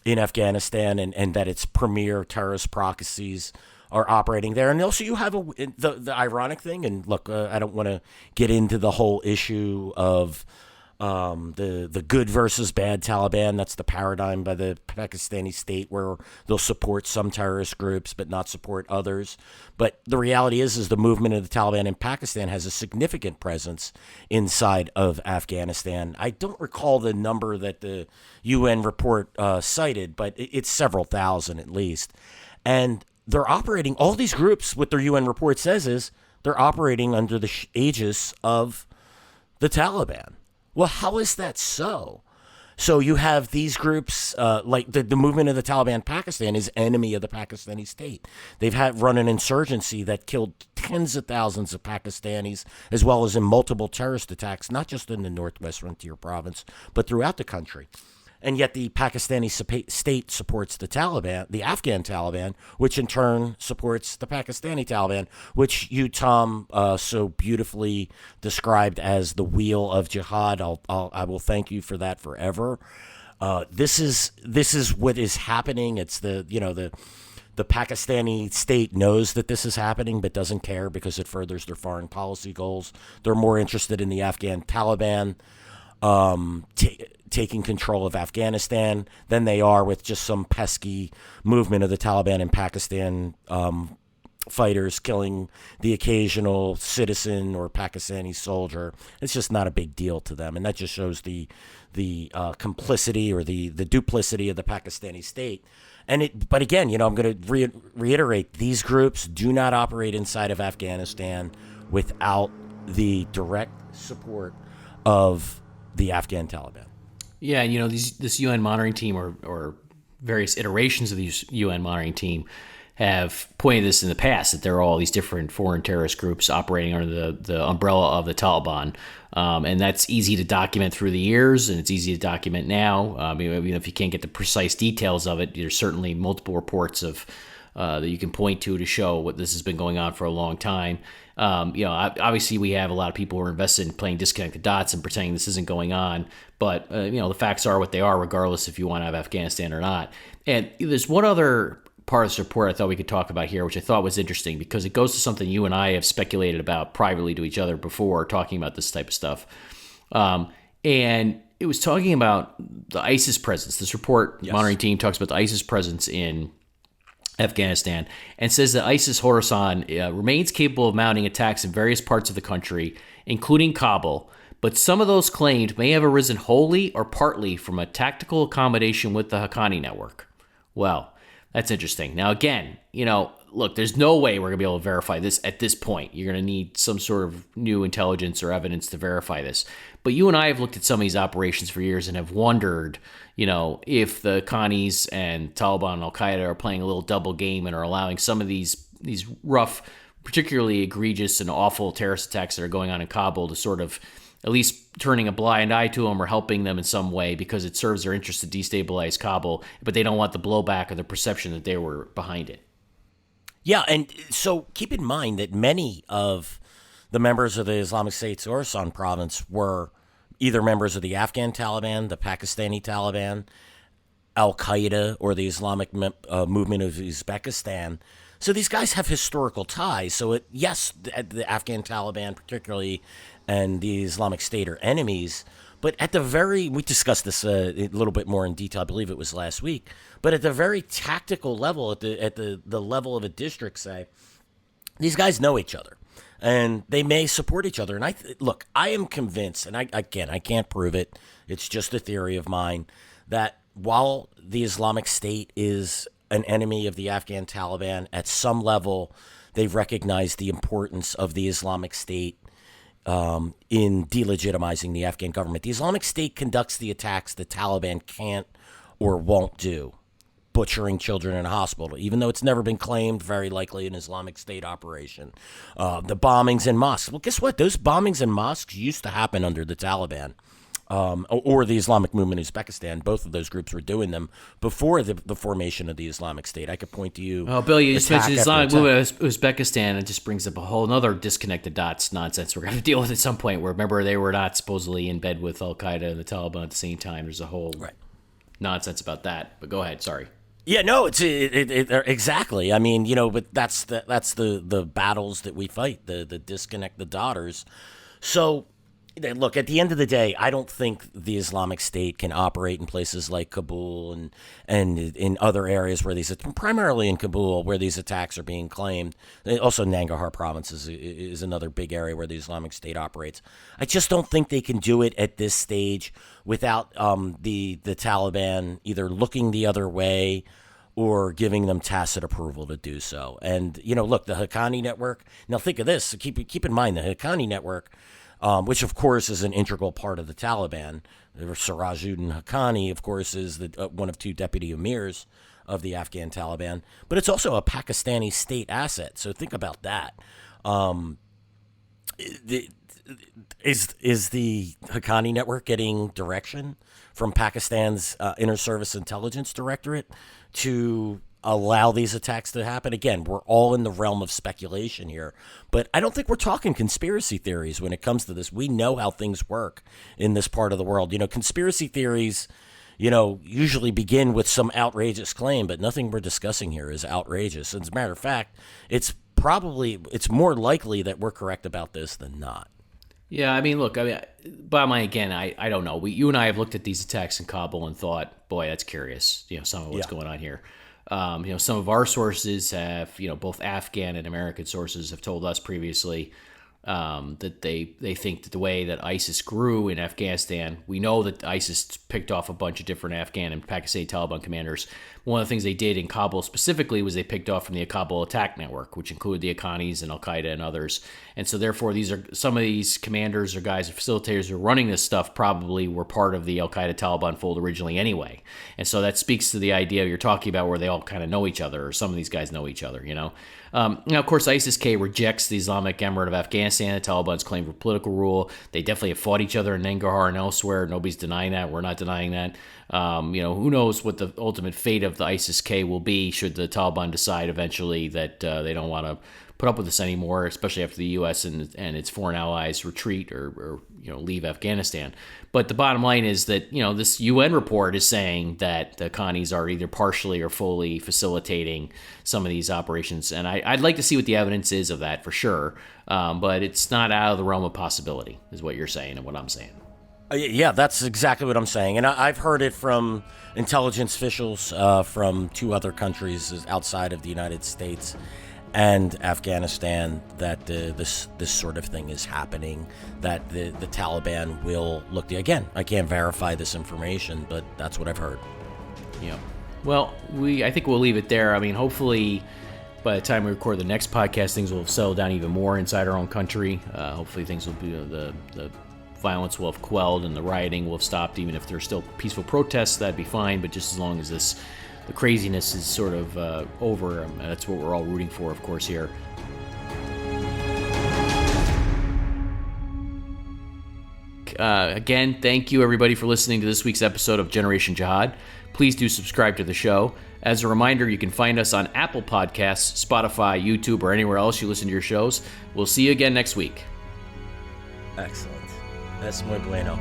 in Afghanistan and that its premier terrorist proxies are operating there. And also you have the ironic thing, and look, I don't want to get into the whole issue of the good versus bad Taliban. That's the paradigm by the Pakistani state, where they'll support some terrorist groups but not support others. But the reality is the movement of the Taliban in Pakistan has a significant presence inside of Afghanistan. I don't recall the number that the UN report cited, but it's several thousand at least. And they're operating, all these groups, what their UN report says is they're operating under the aegis of the Taliban. Well, how is that so? So you have these groups, like the movement of the Taliban Pakistan is enemy of the Pakistani state. They've run an insurgency that killed tens of thousands of Pakistanis, as well as in multiple terrorist attacks, not just in the Northwest Frontier province, but throughout the country. And yet the Pakistani state supports the Taliban, the Afghan Taliban, which in turn supports the Pakistani Taliban, which you, Tom, so beautifully described as the wheel of jihad. I will thank you for that forever. This is what is happening. It's the Pakistani state knows that this is happening, but doesn't care because it furthers their foreign policy goals. They're more interested in the Afghan Taliban taking control of Afghanistan than they are with just some pesky movement of the Taliban in Pakistan fighters killing the occasional citizen or Pakistani soldier. It's just not a big deal to them, and that just shows the complicity or the duplicity of the Pakistani state. But again, I'm going to reiterate: these groups do not operate inside of Afghanistan without the direct support of the Afghan Taliban. Yeah, and this UN monitoring team or various iterations of these UN monitoring team have pointed this in the past, that there are all these different foreign terrorist groups operating under the umbrella of the Taliban. And that's easy to document through the years, and it's easy to document now. Even if you can't get the precise details of it, there's certainly multiple reports of that you can point to show what this has been going on for a long time. Obviously we have a lot of people who are invested in playing disconnect the dots and pretending this isn't going on, but the facts are what they are, regardless if you want to have Afghanistan or not. And there's one other part of this report I thought we could talk about here, which I thought was interesting because it goes to something you and I have speculated about privately to each other before talking about this type of stuff. And it was talking about the ISIS presence. This report, yes. Monitoring team, talks about the ISIS presence in Afghanistan and says that ISIS Khorasan remains capable of mounting attacks in various parts of the country, including Kabul, but some of those claimed may have arisen wholly or partly from a tactical accommodation with the Haqqani network. Well, that's interesting. Now, again, look, there's no way we're going to be able to verify this at this point. You're going to need some sort of new intelligence or evidence to verify this. But you and I have looked at some of these operations for years and have wondered, if the Haqqanis and Taliban and Al-Qaeda are playing a little double game and are allowing some of these rough, particularly egregious and awful terrorist attacks that are going on in Kabul to sort of at least turning a blind eye to them or helping them in some way because it serves their interest to destabilize Kabul, but they don't want the blowback or the perception that they were behind it. Yeah, and so keep in mind that many of the members of the Islamic State's Khorasan province were either members of the Afghan Taliban, the Pakistani Taliban, Al-Qaeda, or the Islamic movement of Uzbekistan. So these guys have historical ties. So, yes, the Afghan Taliban particularly and the Islamic State are enemies. But we discussed this a little bit more in detail, I believe it was last week, but at the very tactical level, at the level of a district, say, these guys know each other. And they may support each other. And I am convinced, and I can't prove it, it's just a theory of mine, that while the Islamic State is an enemy of the Afghan Taliban, at some level they've recognized the importance of the Islamic State in delegitimizing the Afghan government. The Islamic State conducts the attacks the Taliban can't or won't do. Butchering children in a hospital, even though it's never been claimed, very likely an Islamic State operation. The bombings in mosques. Well, guess what? Those bombings in mosques used to happen under the Taliban or the Islamic movement in Uzbekistan. Both of those groups were doing them before the formation of the Islamic State. I could point to you. Oh, Bill, you just mentioned Islamic movement in Uzbekistan. It just brings up a whole other disconnected dots nonsense we're going to deal with at some point. Where remember they were not supposedly in bed with Al Qaeda and the Taliban at the same time. There's a whole nonsense about that. But go ahead. Sorry. Yeah, no, it's exactly. I mean, but that's the battles that we fight, the disconnect the daughters. So, look, at the end of the day, I don't think the Islamic State can operate in places like Kabul and in other areas where primarily in Kabul, where these attacks are being claimed. Also, Nangarhar province is another big area where the Islamic State operates. I just don't think they can do it at this stage without the Taliban either looking the other way or giving them tacit approval to do so. And, look, the Haqqani network, now think of this, keep in mind the Haqqani network, which of course is an integral part of the Taliban. Sirajuddin Haqqani, of course, is one of 2 deputy emirs of the Afghan Taliban, but it's also a Pakistani state asset. So think about that. Is the Haqqani network getting direction from Pakistan's Inter-Service Intelligence Directorate to allow these attacks to happen? Again, we're all in the realm of speculation here, but I don't think we're talking conspiracy theories when it comes to this. We know how things work in this part of the world. Conspiracy theories, usually begin with some outrageous claim, but nothing we're discussing here is outrageous. As a matter of fact, it's more likely that we're correct about this than not. Yeah, look, bottom line, again, I don't know. You and I have looked at these attacks in Kabul and thought, boy, that's curious, some of what's going on here. Some of our sources have, both Afghan and American sources have told us previously that they think that the way that ISIS grew in Afghanistan, we know that ISIS picked off a bunch of different Afghan and Pakistani Taliban commanders. One of the things they did in Kabul specifically was they picked off from the Kabul attack network, which included the Haqqanis and Al-Qaeda and others. And so therefore, some of these commanders or guys or facilitators who are running this stuff probably were part of the Al-Qaeda Taliban fold originally anyway. And so that speaks to the idea you're talking about where they all kind of know each other, or some of these guys know each other, Now, of course, ISIS-K rejects the Islamic Emirate of Afghanistan. The Taliban's claim for political rule. They definitely have fought each other in Nangarhar and elsewhere. Nobody's denying that. We're not denying that. Who knows what the ultimate fate of the ISIS-K will be should the Taliban decide eventually that they don't want to put up with this anymore, especially after the U.S. and its foreign allies retreat or leave Afghanistan. But the bottom line is that, this UN report is saying that the Haqqanis are either partially or fully facilitating some of these operations. And I'd like to see what the evidence is of that for sure. But it's not out of the realm of possibility, is what you're saying and what I'm saying. Yeah, that's exactly what I'm saying. And I've heard it from intelligence officials from 2 other countries outside of the United States and Afghanistan that this sort of thing is happening, that the Taliban will look to, again, I can't verify this information, but that's what I've heard. Yeah. Well, I think we'll leave it there. Hopefully by the time we record the next podcast, things will have settled down even more inside our own country. Hopefully things will be, the violence will have quelled and the rioting will have stopped. Even if there's still peaceful protests, that'd be fine. But just as long as the craziness is sort of over, that's what we're all rooting for, of course, here. Again, thank you everybody for listening to this week's episode of Generation Jihad. Please do subscribe to the show. As a reminder, you can find us on Apple Podcasts, Spotify, YouTube, or anywhere else you listen to your shows. We'll see you again next week. Excellent. That's muy bueno.